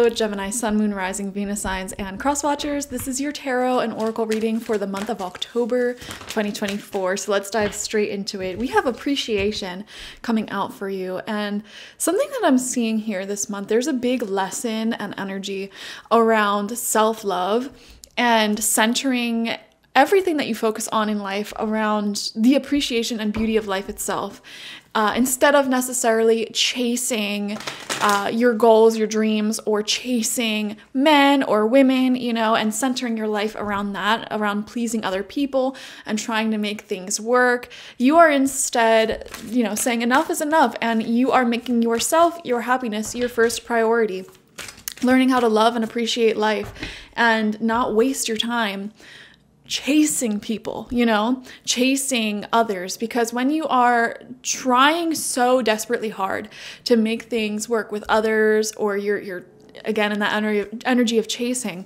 Hello, Gemini, Sun, Moon, Rising, Venus signs, and cross watchers. This is your tarot and oracle reading for the month of October 2024. So let's dive straight into it. We have appreciation coming out for you. And something that I'm seeing here this month, there's a big lesson and energy around self-love and centering everything that you focus on in life around the appreciation and beauty of life itself. Instead of necessarily chasing your goals, your dreams, or chasing men or women, you know, and centering your life around that, around pleasing other people and trying to make things work, you are instead, you know, saying enough is enough, and you are making yourself, your happiness, your first priority. Learning how to love and appreciate life and not waste your time chasing people, you know, chasing others, because when you are trying so desperately hard to make things work with others, or you're again in that energy of chasing,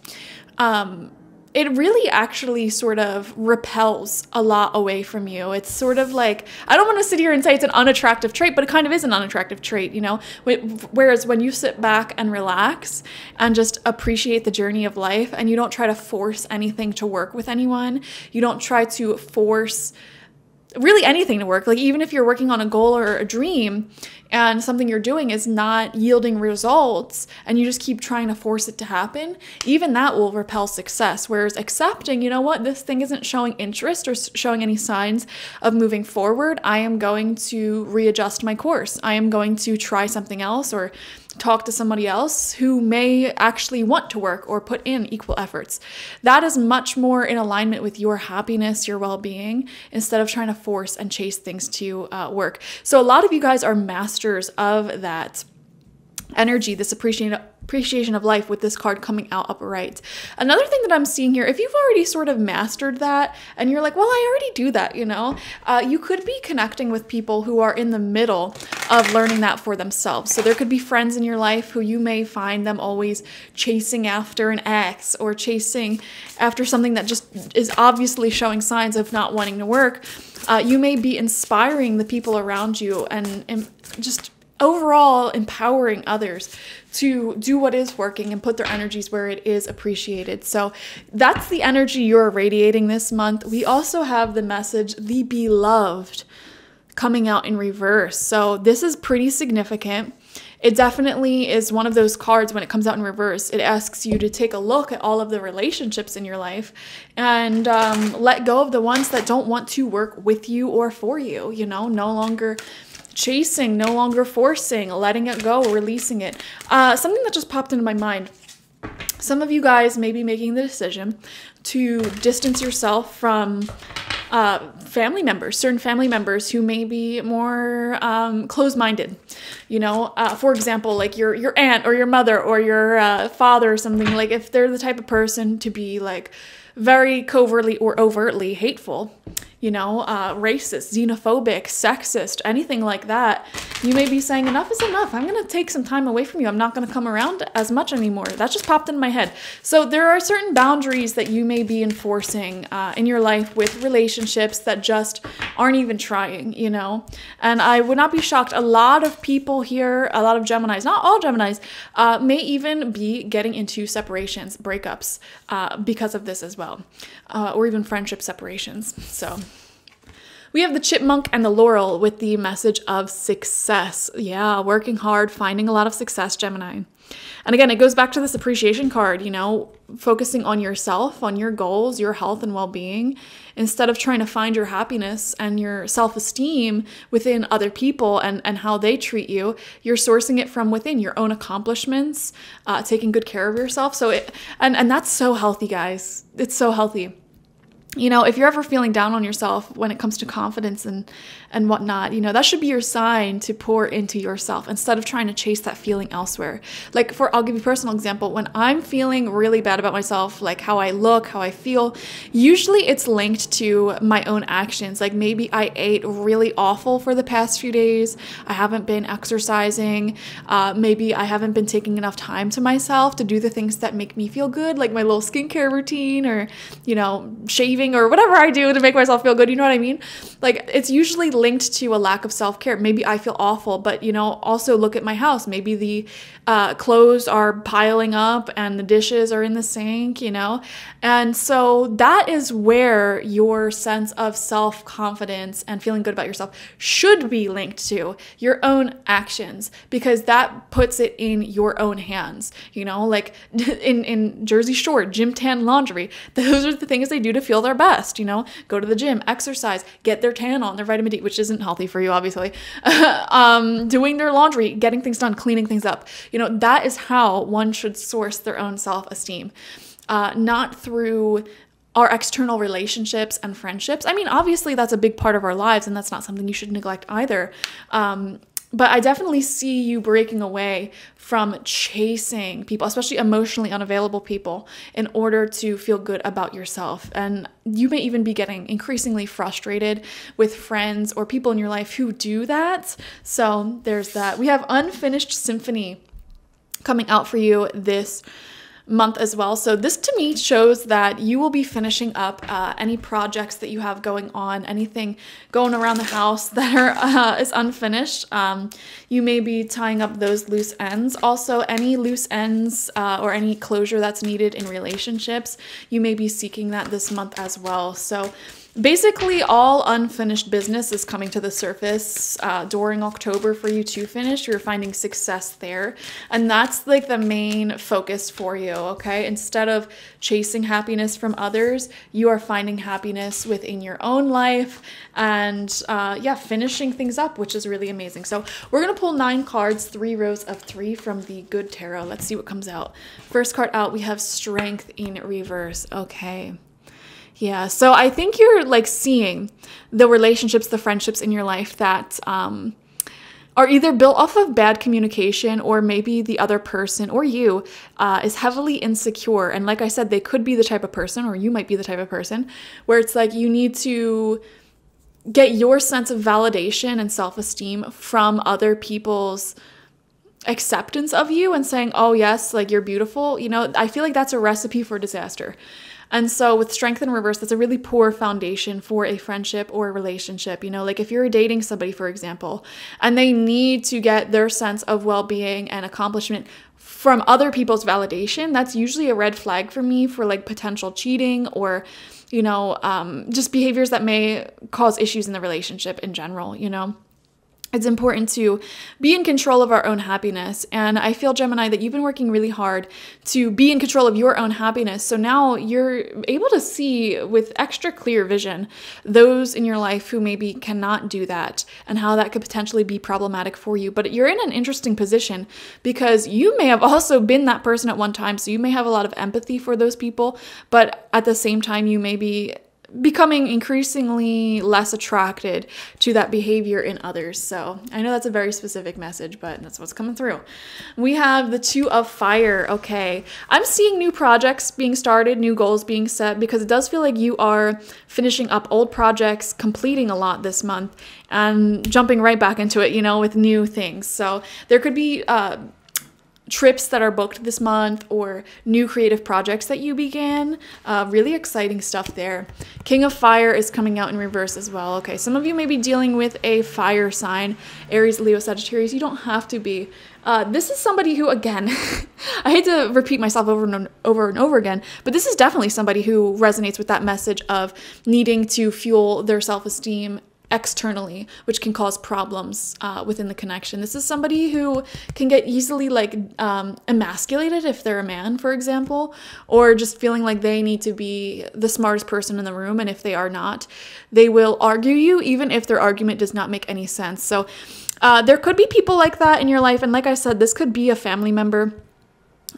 it really actually sort of repels a lot away from you. It's sort of like, I don't want to sit here and say it's an unattractive trait, but it kind of is an unattractive trait, you know? Whereas when you sit back and relax and just appreciate the journey of life, and you don't try to force anything to work with anyone, you don't try to force really anything to work. Like, even if you're working on a goal or a dream and something you're doing is not yielding results and you just keep trying to force it to happen, even that will repel success. Whereas accepting, you know what, this thing isn't showing interest or showing any signs of moving forward, I am going to readjust my course. I am going to try something else or talk to somebody else who may actually want to work or put in equal efforts. That is much more in alignment with your happiness, your well-being, instead of trying to force and chase things to work. So a lot of you guys are masters of that energy, this appreciation of life, with this card coming out upright. Another thing that I'm seeing here, if you've already sort of mastered that and you're like, well, I already do that, you know, you could be connecting with people who are in the middle of learning that for themselves. So there could be friends in your life who you may find them always chasing after an ex or chasing after something that just is obviously showing signs of not wanting to work. You may be inspiring the people around you and just overall empowering others to do what is working and put their energies where it is appreciated. So that's the energy you're radiating this month. We also have the message, the beloved, coming out in reverse. So this is pretty significant. It definitely is one of those cards when it comes out in reverse. It asks you to take a look at all of the relationships in your life and let go of the ones that don't want to work with you or for you, you know, no longer chasing, no longer forcing, letting it go, releasing it. Something that just popped into my mind. Some of you guys may be making the decision to distance yourself from family members, certain family members who may be more closed-minded. You know, for example, like your aunt or your mother or your father or something. Like, if they're the type of person to be like very covertly or overtly hateful, you know, racist, xenophobic, sexist, anything like that, you may be saying enough is enough. I'm going to take some time away from you. I'm not going to come around as much anymore. That just popped in my head. So there are certain boundaries that you may be enforcing in your life with relationships that just aren't even trying, you know. And I would not be shocked. A lot of people here, a lot of Geminis, not all Geminis, may even be getting into separations, breakups because of this as well, or even friendship separations. So we have the chipmunk and the laurel with the message of success. Yeah, working hard, finding a lot of success, Gemini. And again, it goes back to this appreciation card, you know, focusing on yourself, on your goals, your health and well-being, instead of trying to find your happiness and your self-esteem within other people and how they treat you. You're sourcing it from within your own accomplishments, taking good care of yourself. So and that's so healthy, guys. It's so healthy. You know, if you're ever feeling down on yourself when it comes to confidence and whatnot, you know, that should be your sign to pour into yourself instead of trying to chase that feeling elsewhere. Like, I'll give you a personal example. When I'm feeling really bad about myself, like how I look, how I feel, usually it's linked to my own actions. Like, maybe I ate really awful for the past few days. I haven't been exercising. Maybe I haven't been taking enough time to myself to do the things that make me feel good, like my little skincare routine or, you know, shaving bathing or whatever I do to make myself feel good. You know what I mean? Like, it's usually linked to a lack of self-care. Maybe I feel awful, but, you know, also look at my house. Maybe the clothes are piling up and the dishes are in the sink, you know? And so that is where your sense of self-confidence and feeling good about yourself should be linked to your own actions, because that puts it in your own hands, you know? Like in Jersey Shore, gym tan laundry, those are the things they do to feel their best, you know? Go to the gym, exercise, get their tan on, their vitamin D, which isn't healthy for you, obviously. Doing their laundry, getting things done, cleaning things up. You know, that is how one should source their own self-esteem, not through our external relationships and friendships. I mean, obviously that's a big part of our lives, and that's not something you should neglect either. But I definitely see you breaking away from chasing people, especially emotionally unavailable people, in order to feel good about yourself. And you may even be getting increasingly frustrated with friends or people in your life who do that. So there's that. We have Unfinished Symphony coming out for you this month as well. So this to me shows that you will be finishing up any projects that you have going on, anything going around the house that is unfinished. You may be tying up those loose ends. Also, any loose ends or any closure that's needed in relationships, you may be seeking that this month as well. So basically, all unfinished business is coming to the surface during October for you to finish. You're finding success there. And that's like the main focus for you, okay? Instead of chasing happiness from others, you are finding happiness within your own life and, yeah, finishing things up, which is really amazing. So we're going to pull 9 cards, 3 rows of 3 from the Good Tarot. Let's see what comes out. First card out, we have Strength in reverse. Okay. Yeah, so I think you're like seeing the relationships, the friendships in your life that are either built off of bad communication, or maybe the other person or you is heavily insecure. And like I said, they could be the type of person, or you might be the type of person, where it's like you need to get your sense of validation and self-esteem from other people's acceptance of you and saying, oh yes, like you're beautiful. You know, I feel like that's a recipe for disaster. And so with Strength in reverse, that's a really poor foundation for a friendship or a relationship. You know, like if you're dating somebody, for example, and they need to get their sense of well-being and accomplishment from other people's validation, that's usually a red flag for me for like potential cheating or, you know, just behaviors that may cause issues in the relationship in general, you know. It's important to be in control of our own happiness. And I feel, Gemini, that you've been working really hard to be in control of your own happiness. So now you're able to see with extra clear vision those in your life who maybe cannot do that and how that could potentially be problematic for you. But you're in an interesting position because you may have also been that person at one time. So you may have a lot of empathy for those people, but at the same time, you may be becoming increasingly less attracted to that behavior in others. So I know that's a very specific message, but that's what's coming through. We have the 2 of Fire. Okay. I'm seeing new projects being started, new goals being set, because it does feel like you are finishing up old projects, completing a lot this month, and jumping right back into it, you know, with new things. So there could be trips that are booked this month or new creative projects that you began. Really exciting stuff there. King of Fire is coming out in reverse as well. Okay, some of you may be dealing with a fire sign, Aries, Leo, Sagittarius. You don't have to be. This is somebody who, again, I hate to repeat myself over and over again, but this is definitely somebody who resonates with that message of needing to fuel their self-esteem externally, which can cause problems within the connection. This is somebody who can get easily like emasculated if they're a man, for example, or just feeling like they need to be the smartest person in the room. And if they are not, they will argue you, even if their argument does not make any sense. So there could be people like that in your life. And like I said, this could be a family member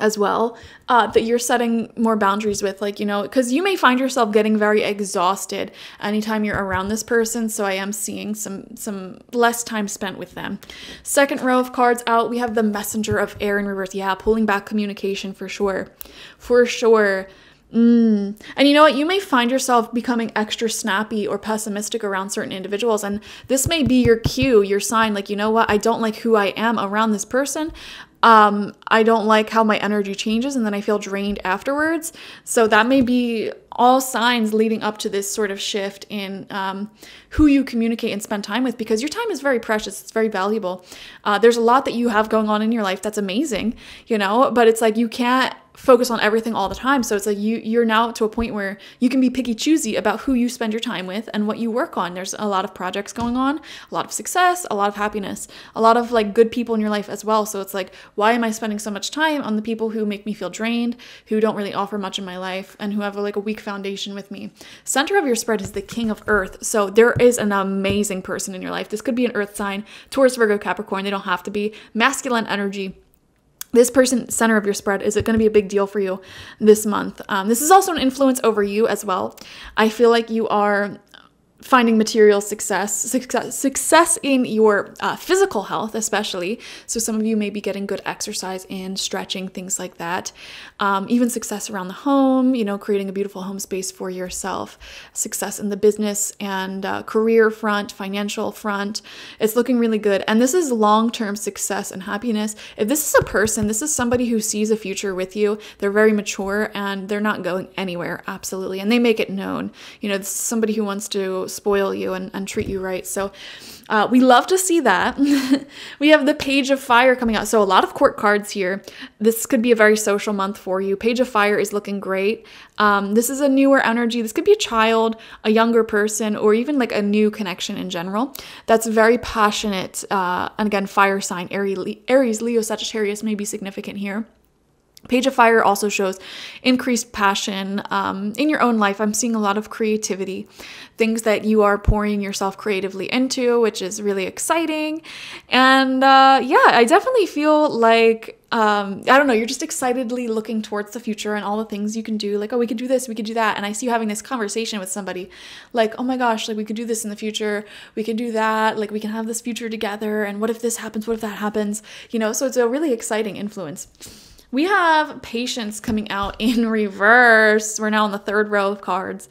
as well, that you're setting more boundaries with, like, you know, because you may find yourself getting very exhausted anytime you're around this person. So I am seeing some less time spent with them. Second row of cards out, we have the Messenger of Air in reverse. Yeah, pulling back communication for sure. For sure. And you know what? You may find yourself becoming extra snappy or pessimistic around certain individuals. And this may be your cue, your sign, like, you know what? I don't like who I am around this person. I don't like how my energy changes and then I feel drained afterwards. So that may be all signs leading up to this sort of shift in who you communicate and spend time with, because your time is very precious. It's very valuable. There's a lot that you have going on in your life that's amazing, you know, but it's like you can't focus on everything all the time. So it's like you're now to a point where you can be picky choosy about who you spend your time with and what you work on. There's a lot of projects going on, a lot of success, a lot of happiness, a lot of like good people in your life as well. So it's like, why am I spending so much time on the people who make me feel drained, who don't really offer much in my life, and who have like a weak foundation with me? Center of your spread is the King of Earth. So there is an amazing person in your life. This could be an earth sign, Taurus, Virgo, Capricorn. They don't have to be. Masculine energy. This person, center of your spread, is it going to be a big deal for you this month? This is also an influence over you as well. I feel like you are finding material success in your physical health, especially. So some of you may be getting good exercise and stretching, things like that. Even success around the home, you know, creating a beautiful home space for yourself. Success in the business and career front, financial front. It's looking really good. And this is long-term success and happiness. If this is a person, this is somebody who sees a future with you. They're very mature and they're not going anywhere, absolutely. And they make it known. You know, this is somebody who wants to spoil you and treat you right. So we love to see that. We have the Page of Fire coming out. So a lot of court cards here. This could be a very social month for you. Page of Fire is looking great. This is a newer energy. This could be a child, a younger person, or even like a new connection in general. That's very passionate. And again, fire sign, Aries, Leo, Sagittarius may be significant here. Page of Fire also shows increased passion in your own life. I'm seeing a lot of creativity, things that you are pouring yourself creatively into, which is really exciting. And yeah, I definitely feel like, I don't know, you're just excitedly looking towards the future and all the things you can do. Like, oh, we could do this, we could do that. And I see you having this conversation with somebody like, oh my gosh, like we could do this in the future. We could do that. Like we can have this future together. And what if this happens? What if that happens? You know, so it's a really exciting influence. We have Patience coming out in reverse. We're now on the third row of cards.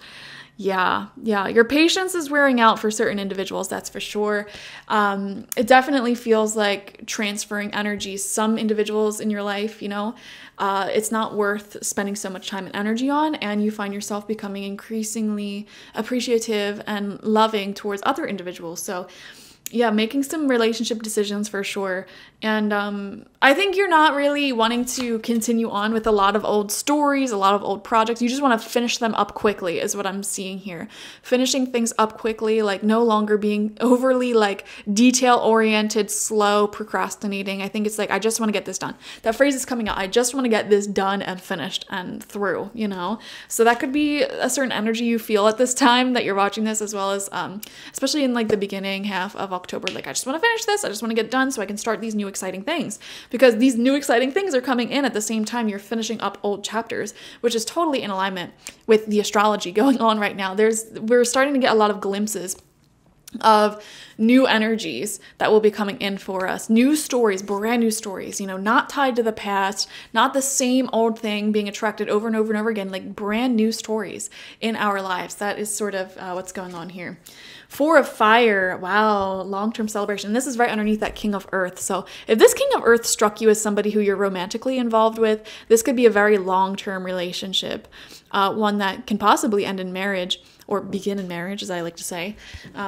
Yeah. Your patience is wearing out for certain individuals, that's for sure. It definitely feels like transferring energy. Some individuals in your life, you know, it's not worth spending so much time and energy on, and you find yourself becoming increasingly appreciative and loving towards other individuals. So yeah, making some relationship decisions for sure. And I think you're not really wanting to continue on with a lot of old stories, a lot of old projects. You just want to finish them up quickly is what I'm seeing here. Finishing things up quickly, like no longer being overly like detail-oriented, slow, procrastinating. I think it's like, I just want to get this done. That phrase is coming out. I just want to get this done and finished and through, you know? So that could be a certain energy you feel at this time that you're watching this, as well as especially in like the beginning half of October. Like, I just want to finish this. I just want to get done so I can start these new exciting things, because these new exciting things are coming in at the same time you're finishing up old chapters, which is totally in alignment with the astrology going on right now. We're starting to get a lot of glimpses of new energies that will be coming in for us. New stories, brand new stories, you know, not tied to the past, not the same old thing being attracted over and over and over again, like brand new stories in our lives. That is sort of what's going on here. Four of Fire, wow, long-term celebration. This is right underneath that King of Earth. So if this King of Earth struck you as somebody who you're romantically involved with, this could be a very long-term relationship, one that can possibly end in marriage, or begin in marriage, as I like to say.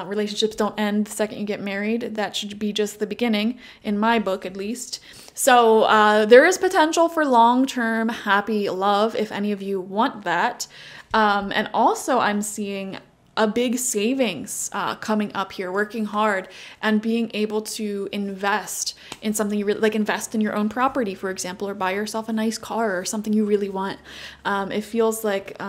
Relationships don't end the second you get married. That should be just the beginning, in my book at least. So there is potential for long-term happy love if any of you want that. And also I'm seeing a big savings coming up here, working hard and being able to invest in something you really like, invest in your own property, for example, or buy yourself a nice car or something you really want. It feels like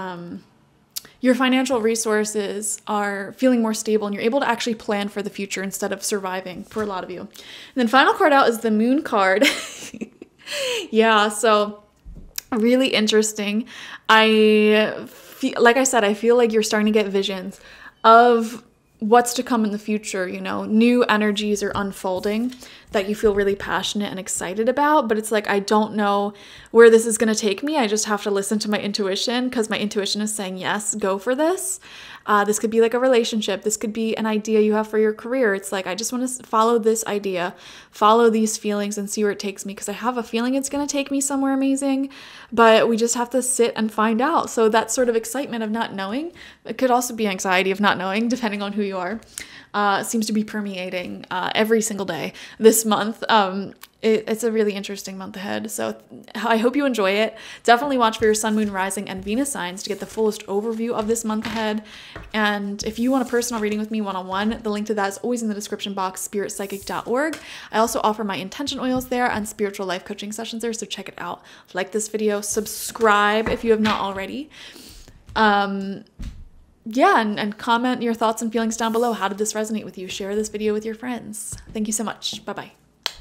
your financial resources are feeling more stable and you're able to actually plan for the future instead of surviving for a lot of you. And then final card out is the Moon card. Yeah, so really interesting. Like I said, I feel like you're starting to get visions of what's to come in the future, you know, new energies are unfolding. that you feel really passionate and excited about, but it's like, I don't know where this is going to take me. I just have to listen to my intuition, because my intuition is saying, yes, go for this. This could be like a relationship. This could be an idea you have for your career. It's like, I just want to follow this idea, follow these feelings and see where it takes me, because I have a feeling it's going to take me somewhere amazing, but we just have to sit and find out. So that sort of excitement of not knowing, it could also be anxiety of not knowing, depending on who you are, seems to be permeating every single day this month. It's a really interesting month ahead. So I hope you enjoy it. Definitely watch for your sun, moon, rising, and Venus signs to get the fullest overview of this month ahead. And if you want a personal reading with me one-on-one, the link to that is always in the description box, spiritpsychic.org. I also offer my intention oils there and spiritual life coaching sessions there, so check it out. Like this video, subscribe if you have not already. Yeah, and comment your thoughts and feelings down below. How did this resonate with you? Share this video with your friends. Thank you so much. Bye-bye.